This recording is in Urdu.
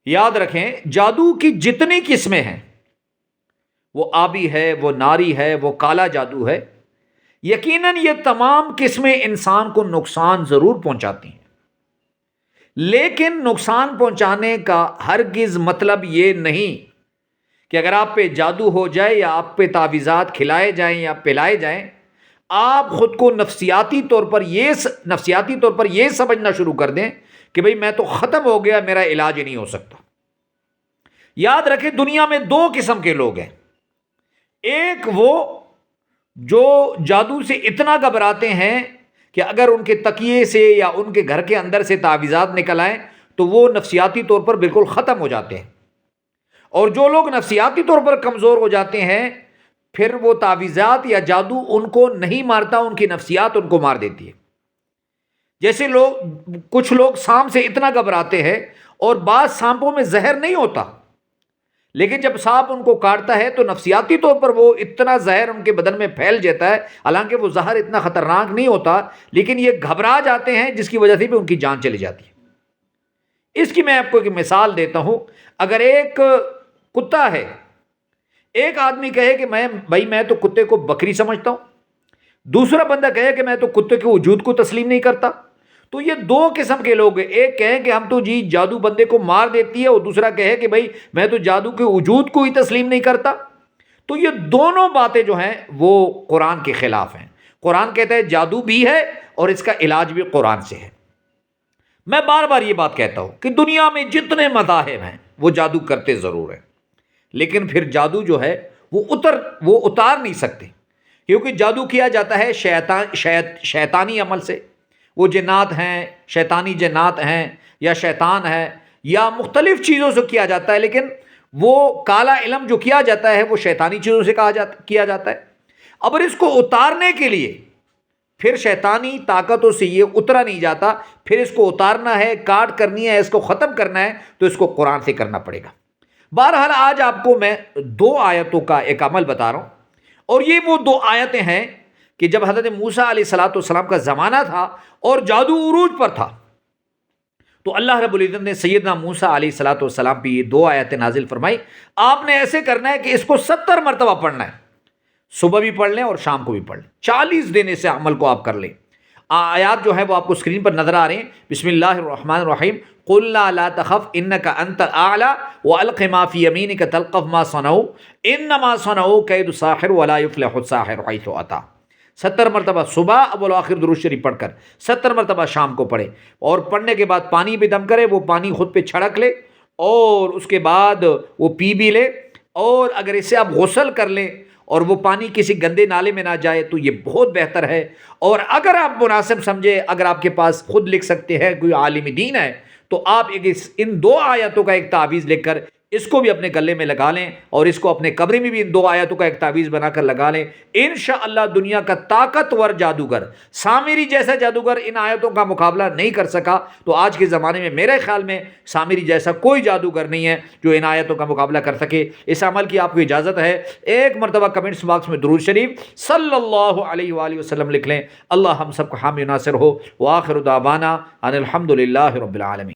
یاد رکھیں جادو کی جتنی قسمیں ہیں، وہ آبی ہے، وہ ناری ہے، وہ کالا جادو ہے، یقیناً یہ تمام قسمیں انسان کو نقصان ضرور پہنچاتی ہیں، لیکن نقصان پہنچانے کا ہرگز مطلب یہ نہیں کہ اگر آپ پہ جادو ہو جائے یا آپ پہ تعویذات کھلائے جائیں یا پلائے جائیں، آپ خود کو نفسیاتی طور پر یہ سمجھنا شروع کر دیں کہ بھئی میں تو ختم ہو گیا، میرا علاج ہی نہیں ہو سکتا۔ یاد رکھیں دنیا میں دو قسم کے لوگ ہیں، ایک وہ جو جادو سے اتنا گھبراتے ہیں کہ اگر ان کے تکیے سے یا ان کے گھر کے اندر سے تعویذات نکل آئیں تو وہ نفسیاتی طور پر بالکل ختم ہو جاتے ہیں، اور جو لوگ نفسیاتی طور پر کمزور ہو جاتے ہیں پھر وہ تعویذات یا جادو ان کو نہیں مارتا، ان کی نفسیات ان کو مار دیتی ہے۔ جیسے کچھ لوگ سانپ سے اتنا گھبراتے ہیں، اور بعض سانپوں میں زہر نہیں ہوتا، لیکن جب سانپ ان کو کاٹتا ہے تو نفسیاتی طور پر وہ اتنا زہر ان کے بدن میں پھیل جاتا ہے، حالانکہ وہ زہر اتنا خطرناک نہیں ہوتا، لیکن یہ گھبرا جاتے ہیں جس کی وجہ سے بھی ان کی جان چلی جاتی ہے۔ اس کی میں آپ کو ایک مثال دیتا ہوں۔ اگر ایک کتا ہے، ایک آدمی کہے کہ میں تو کتے کو بکری سمجھتا ہوں، دوسرا بندہ کہے کہ میں تو کتے کے وجود کو تسلیم نہیں کرتا، تو یہ دو قسم کے لوگ ہیں۔ ایک کہیں کہ ہم تو جادو بندے کو مار دیتی ہے، اور دوسرا کہے کہ بھائی میں تو جادو کے وجود کو ہی تسلیم نہیں کرتا۔ تو یہ دونوں باتیں جو ہیں وہ قرآن کے خلاف ہیں۔ قرآن کہتا ہے جادو بھی ہے اور اس کا علاج بھی قرآن سے ہے۔ میں بار بار یہ بات کہتا ہوں کہ دنیا میں جتنے مذاہب ہیں وہ جادو کرتے ضرور ہیں، لیکن پھر جادو جو ہے وہ اتار نہیں سکتے، کیونکہ جادو کیا جاتا ہے شیطانی عمل سے۔ وہ جنات ہیں، شیطانی جنات ہیں، یا شیطان ہے، یا مختلف چیزوں سے کیا جاتا ہے، لیکن وہ کالا علم جو کیا جاتا ہے وہ شیطانی چیزوں سے کیا جاتا ہے۔ اب اس کو اتارنے کے لیے پھر شیطانی طاقتوں سے یہ اترا نہیں جاتا، پھر اس کو اتارنا ہے، کاٹ کرنی ہے، اس کو ختم کرنا ہے تو اس کو قرآن سے کرنا پڑے گا۔ بہرحال آج آپ کو میں دو آیتوں کا ایک عمل بتا رہا ہوں، اور یہ وہ دو آیتیں ہیں کہ جب حضرت موسیٰ علیہ السلام کا زمانہ تھا اور جادو عروج پر تھا، تو اللہ رب العزت نے سیدنا موسیٰ علیہ السلام پہ یہ دو آیتیں نازل فرمائی۔ آپ نے ایسے کرنا ہے کہ اس کو 70 مرتبہ پڑھنا ہے، صبح بھی پڑھ لیں اور شام کو بھی پڑھ لیں، 40 دن اس عمل کو آپ کر لیں۔ آیات جو ہے وہ آپ کو اسکرین پر نظر آ رہے ہیں۔ بسم اللہ الرحمن الرحیم، قلنا لا تخف انک انت الاعلی والق ما فی یمینک تلقف ما صنعوا انما صنعوا کید ساحر ولا یفلح الساحر حیث اتى۔ 70 مرتبہ صبح اول آخر درود شریف پڑھ کر 70 مرتبہ شام کو پڑھے، اور پڑھنے کے بعد پانی بھی دم کرے، وہ پانی خود پہ چھڑک لے، اور اس کے بعد وہ پی بھی لے، اور اگر اسے آپ غسل کر لیں اور وہ پانی کسی گندے نالے میں نہ جائے تو یہ بہت بہتر ہے۔ اور اگر آپ مناسب سمجھے، اگر آپ کے پاس خود لکھ سکتے ہیں، کوئی عالم دین ہے، تو آپ ان دو آیتوں کا ایک تعویذ لکھ کر اس کو بھی اپنے گلے میں لگا لیں، اور اس کو اپنے قبر میں بھی ان دو آیتوں کا ایک تعویذ بنا کر لگا لیں۔ انشاءاللہ دنیا کا طاقتور جادوگر، سامری جیسا جادوگر ان آیتوں کا مقابلہ نہیں کر سکا، تو آج کے زمانے میں میرے خیال میں سامری جیسا کوئی جادوگر نہیں ہے جو ان آیتوں کا مقابلہ کر سکے۔ اس عمل کی آپ کو اجازت ہے، ایک مرتبہ کمنٹس باکس میں درود شریف صلی اللہ علیہ وآلہ وسلم لکھ لیں۔ اللہ ہم سب کو حامی و ناصر ہو، وآخر دعوانا ان الحمد للہ رب العالمین۔